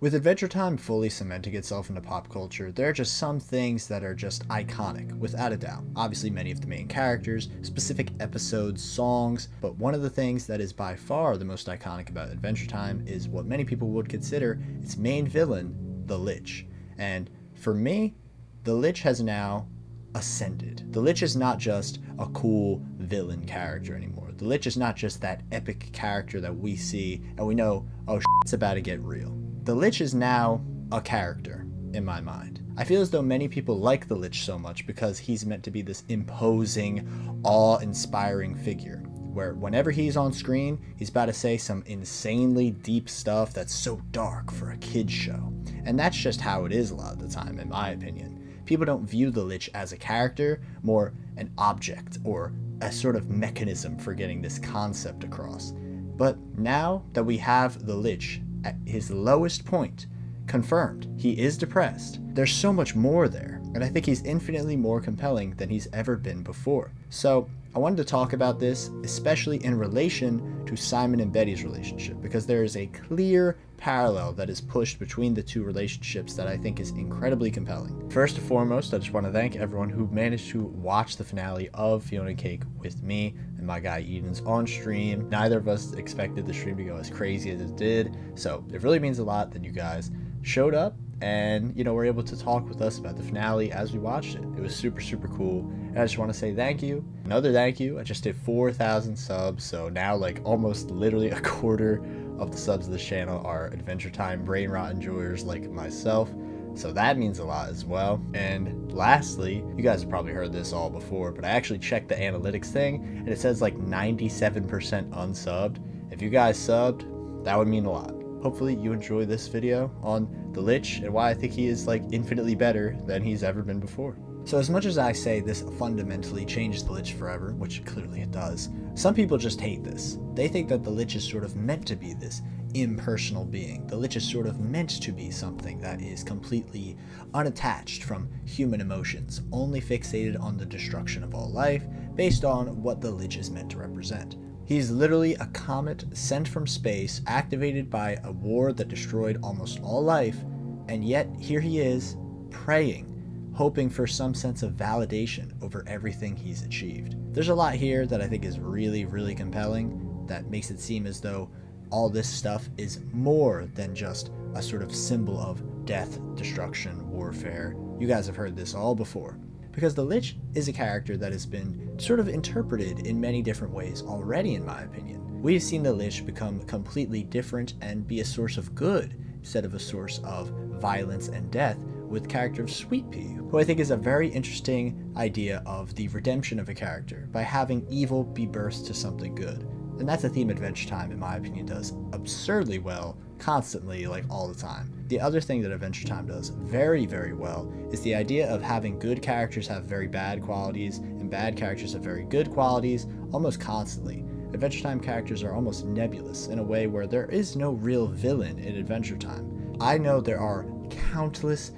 With Adventure Time fully cementing itself into pop culture, there are just some things that are just iconic, without a doubt. Obviously many of the main characters, specific episodes, songs, but one of the things that is by far the most iconic about Adventure Time is what many people would consider its main villain, the Lich. And for me, the Lich has now ascended. The Lich is not just a cool villain character anymore. The Lich is not just that epic character that we see and we know, oh, it's about to get real. The Lich is now a character in my mind. I feel as though many people like the Lich so much because he's meant to be this imposing, awe-inspiring figure, where whenever he's on screen, he's about to say some insanely deep stuff that's so dark for a kid's show. And that's just how it is a lot of the time, in my opinion. People don't view the Lich as a character, more an object or a sort of mechanism for getting this concept across. But now that we have the Lich at his lowest point, confirmed, he is depressed, there's so much more there, and I think he's infinitely more compelling than he's ever been before. So I wanted to talk about this, especially in relation to Simon and Betty's relationship, because there is a clear parallel that is pushed between the two relationships that I think is incredibly compelling. First and foremost, I just want to thank everyone who managed to watch the finale of Fionna and Cake with me and my guy Eden's on stream. Neither of us expected the stream to go as crazy as it did, so it really means a lot that you guys showed up and, were able to talk with us about the finale as we watched it. It was super, super cool. And I just want to say thank you. Another thank you. I just hit 4,000 subs. So now almost literally a quarter of the subs of this channel are Adventure Time brain rot enjoyers like myself. So that means a lot as well. And lastly, you guys have probably heard this all before, but I actually checked the analytics thing and it says 97% unsubbed. If you guys subbed, that would mean a lot. Hopefully you enjoy this video on the Lich and why I think he is infinitely better than he's ever been before. So as much as I say this fundamentally changes the Lich forever, which clearly it does, some people just hate this. They think that the Lich is sort of meant to be this impersonal being. The Lich is sort of meant to be something that is completely unattached from human emotions, only fixated on the destruction of all life, based on what the Lich is meant to represent. He's literally a comet sent from space, activated by a war that destroyed almost all life, and yet here he is, praying, hoping for some sense of validation over everything he's achieved. There's a lot here that I think is really, really compelling, that makes it seem as though all this stuff is more than just a sort of symbol of death, destruction, warfare. You guys have heard this all before. Because the Lich is a character that has been sort of interpreted in many different ways already, in my opinion. We've seen the Lich become completely different and be a source of good instead of a source of violence and death with the character of Sweet Pea, who I think is a very interesting idea of the redemption of a character by having evil be birthed to something good. And that's a theme Adventure Time, in my opinion, does absurdly well, constantly, all the time. The other thing that Adventure Time does very, very well is the idea of having good characters have very bad qualities and bad characters have very good qualities almost constantly. Adventure Time characters are almost nebulous in a way where there is no real villain in Adventure Time. I know there are countless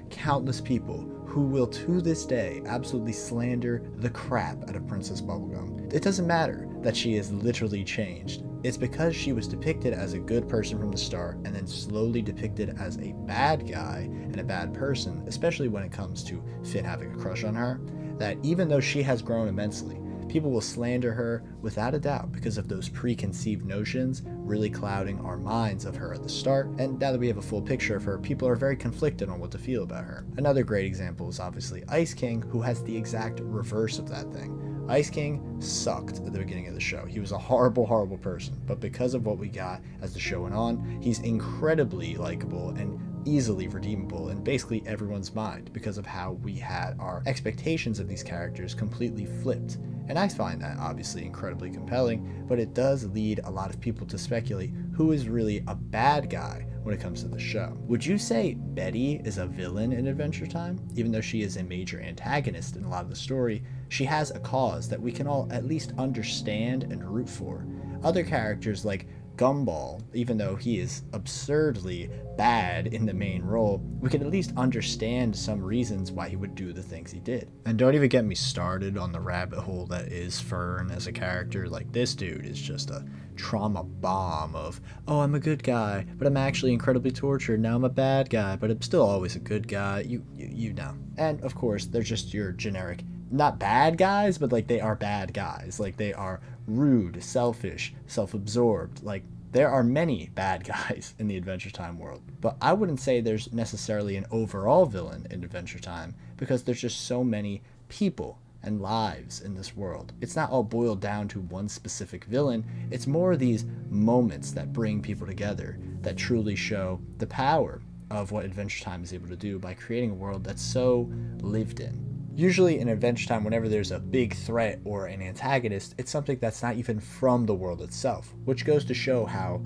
people who will to this day absolutely slander the crap out of Princess Bubblegum. It doesn't matter that she is literally changed. It's because she was depicted as a good person from the start and then slowly depicted as a bad guy and a bad person, especially when it comes to Finn having a crush on her, that even though she has grown immensely, people will slander her without a doubt because of those preconceived notions really clouding our minds of her at the start. And now that we have a full picture of her, people are very conflicted on what to feel about her. Another great example is obviously Ice King, who has the exact reverse of that thing. Ice King sucked at the beginning of the show. He was a horrible, horrible person, but because of what we got as the show went on, he's incredibly likable and easily redeemable in basically everyone's mind because of how we had our expectations of these characters completely flipped. And I find that obviously incredibly compelling, but it does lead a lot of people to speculate who is really a bad guy when it comes to the show. Would you say Betty is a villain in Adventure Time? Even though she is a major antagonist in a lot of the story, she has a cause that we can all at least understand and root for. Other characters like Gumball, even though he is absurdly bad in the main role, we can at least understand some reasons why he would do the things he did. And don't even get me started on the rabbit hole that is Fern as a character. Like, this dude is just a trauma bomb of, oh, I'm a good guy, but I'm actually incredibly tortured. Now I'm a bad guy, but I'm still always a good guy. You know. And of course, they're just your generic, not bad guys, but like they are bad guys. Like, they are rude, selfish, self-absorbed. Like, there are many bad guys in the Adventure Time world, but I wouldn't say there's necessarily an overall villain in Adventure Time, because there's just so many people and lives in this world. It's not all boiled down to one specific villain. It's more these moments that bring people together, that truly show the power of what Adventure Time is able to do by creating a world that's so lived in. Usually in Adventure Time, whenever there's a big threat or an antagonist, it's something that's not even from the world itself, which goes to show how,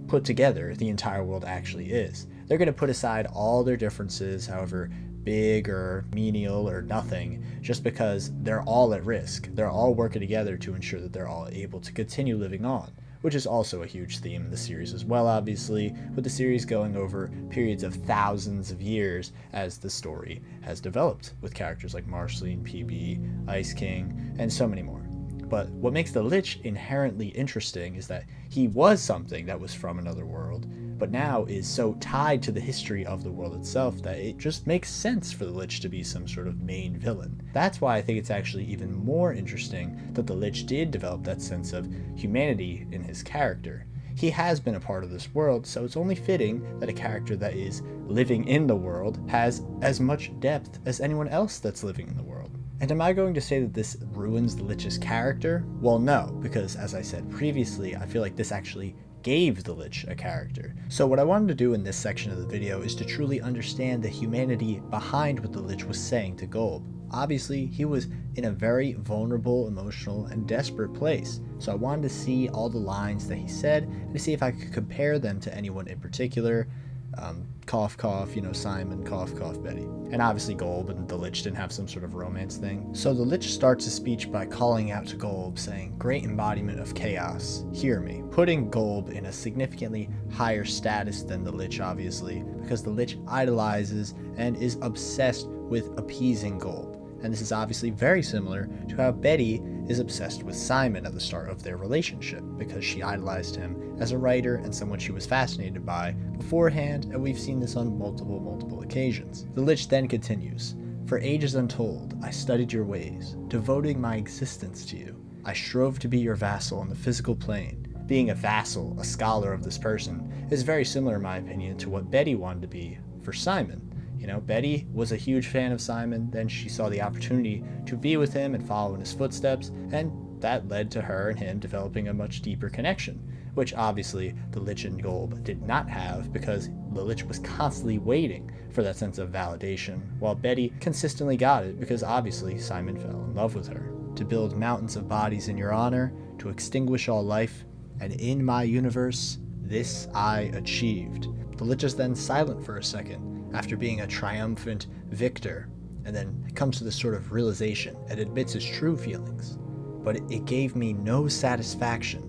put together the entire world actually is. They're going to put aside all their differences, however big or menial or nothing, just because they're all at risk. They're all working together to ensure that they're all able to continue living on, which is also a huge theme in the series as well, obviously, with the series going over periods of thousands of years as the story has developed, with characters like Marceline, PB, Ice King, and so many more. But what makes the Lich inherently interesting is that he was something that was from another world, but now is so tied to the history of the world itself that it just makes sense for the Lich to be some sort of main villain. That's why I think it's actually even more interesting that the Lich did develop that sense of humanity in his character. He has been a part of this world, so it's only fitting that a character that is living in the world has as much depth as anyone else that's living in the world. And am I going to say that this ruins the Lich's character? Well, no, because as I said previously, I feel like this actually gave the Lich a character. So what I wanted to do in this section of the video is to truly understand the humanity behind what the Lich was saying to Golb. Obviously, he was in a very vulnerable, emotional, and desperate place. So I wanted to see all the lines that he said and to see if I could compare them to anyone in particular. Cough, cough, Simon, cough, cough, Betty. And obviously Golb and the Lich didn't have some sort of romance thing. So the Lich starts his speech by calling out to Golb, saying, "Great embodiment of chaos, hear me," putting Golb in a significantly higher status than the Lich, obviously, because the Lich idolizes and is obsessed with appeasing Golb. And this is obviously very similar to how Betty is obsessed with Simon at the start of their relationship, because she idolized him as a writer and someone she was fascinated by beforehand, and we've seen this on multiple occasions. The Lich then continues, "For ages untold, I studied your ways, devoting my existence to you. I strove to be your vassal on the physical plane." Being a vassal, a scholar of this person, is very similar, in my opinion, to what Betty wanted to be for Simon. Betty was a huge fan of Simon, then she saw the opportunity to be with him and follow in his footsteps, and that led to her and him developing a much deeper connection, which obviously the Lich and Golb did not have, because the Lich was constantly waiting for that sense of validation, while Betty consistently got it because obviously Simon fell in love with her. "To build mountains of bodies in your honor, to extinguish all life, and in my universe, this I achieved." The Lich is then silent for a second, after being a triumphant victor, and then comes to this sort of realization and admits his true feelings. "But it gave me no satisfaction.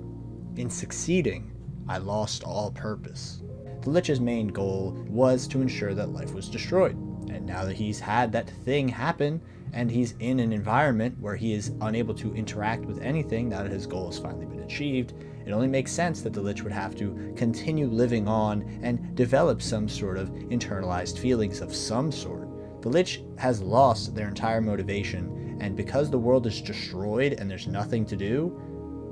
In succeeding, I lost all purpose." The Lich's main goal was to ensure that life was destroyed, and now that he's had that thing happen, and he's in an environment where he is unable to interact with anything now that his goal has finally been achieved, it only makes sense that the Lich would have to continue living on and develop some sort of internalized feelings of some sort. The Lich has lost their entire motivation, and because the world is destroyed and there's nothing to do,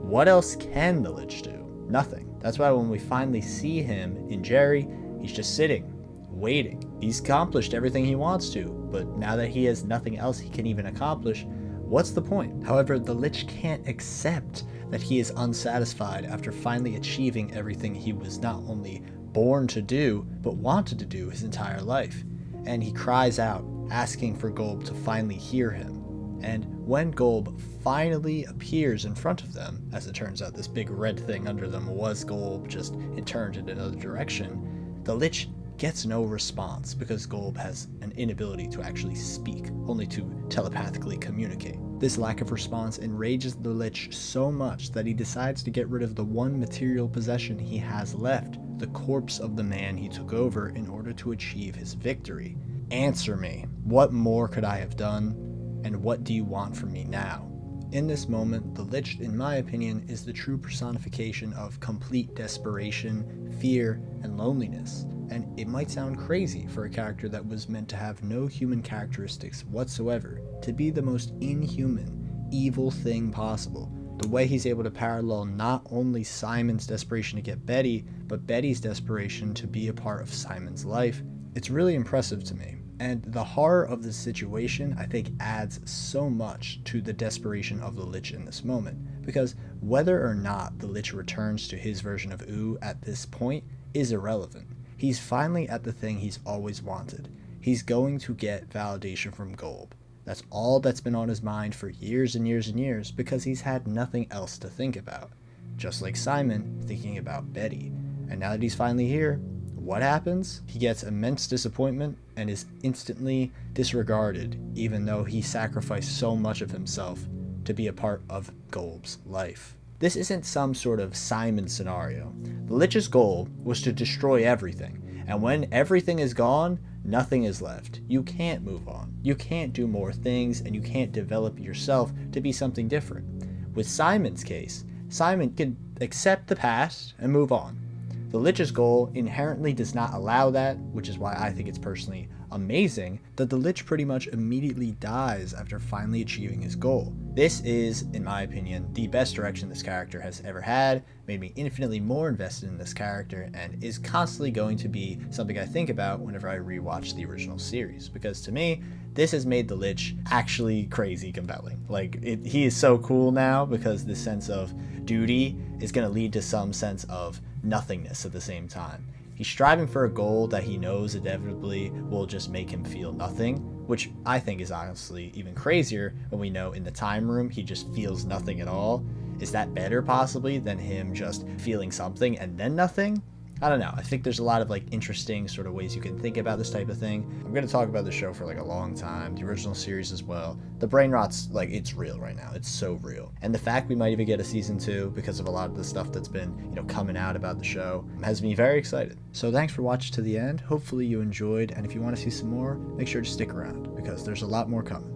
what else can the Lich do? Nothing. That's why when we finally see him in Jerry, he's just sitting, waiting. He's accomplished everything he wants to, but now that he has nothing else he can even accomplish, what's the point? However, the Lich can't accept that he is unsatisfied after finally achieving everything he was not only born to do, but wanted to do his entire life. And he cries out, asking for Golb to finally hear him. And when Golb finally appears in front of them, as it turns out this big red thing under them was Golb, just it turned in another direction, the Lich gets no response because Golb has an inability to actually speak, only to telepathically communicate. This lack of response enrages the Lich so much that he decides to get rid of the one material possession he has left, the corpse of the man he took over, in order to achieve his victory. Answer me. What more could I have done? And what do you want from me now? In this moment, the Lich, in my opinion, is the true personification of complete desperation, fear, and loneliness. And it might sound crazy for a character that was meant to have no human characteristics whatsoever, to be the most inhuman, evil thing possible. The way he's able to parallel not only Simon's desperation to get Betty, but Betty's desperation to be a part of Simon's life, it's really impressive to me. And the horror of the situation, I think, adds so much to the desperation of the Lich in this moment. Because whether or not the Lich returns to his version of Ooh at this point is irrelevant. He's finally at the thing he's always wanted. He's going to get validation from Golb. That's all that's been on his mind for years and years and years, because he's had nothing else to think about. Just like Simon thinking about Betty. And now that he's finally here, what happens? He gets immense disappointment and is instantly disregarded, even though he sacrificed so much of himself to be a part of Golb's life. This isn't some sort of Simon scenario. The Lich's goal was to destroy everything, and when everything is gone, nothing is left. You can't move on. You can't do more things, and you can't develop yourself to be something different. With Simon's case, Simon can accept the past and move on. The Lich's goal inherently does not allow that, which is why I think it's personally amazing that the Lich pretty much immediately dies after finally achieving his goal. This is, in my opinion, the best direction this character has ever had, made me infinitely more invested in this character, and is constantly going to be something I think about whenever I rewatch the original series, because to me, this has made the Lich actually crazy compelling. He is so cool now, because this sense of duty is going to lead to some sense of nothingness at the same time. He's striving for a goal that he knows inevitably will just make him feel nothing, which I think is honestly even crazier when we know in the time room he just feels nothing at all. Is that better possibly than him just feeling something and then nothing? I don't know. I think there's a lot of interesting sort of ways you can think about this type of thing. I'm going to talk about the show for a long time, the original series as well. The brain rot's it's real right now. It's so real. And the fact we might even get a season 2 because of a lot of the stuff that's been, coming out about the show has me very excited. So thanks for watching to the end. Hopefully you enjoyed, and if you want to see some more, make sure to stick around because there's a lot more coming.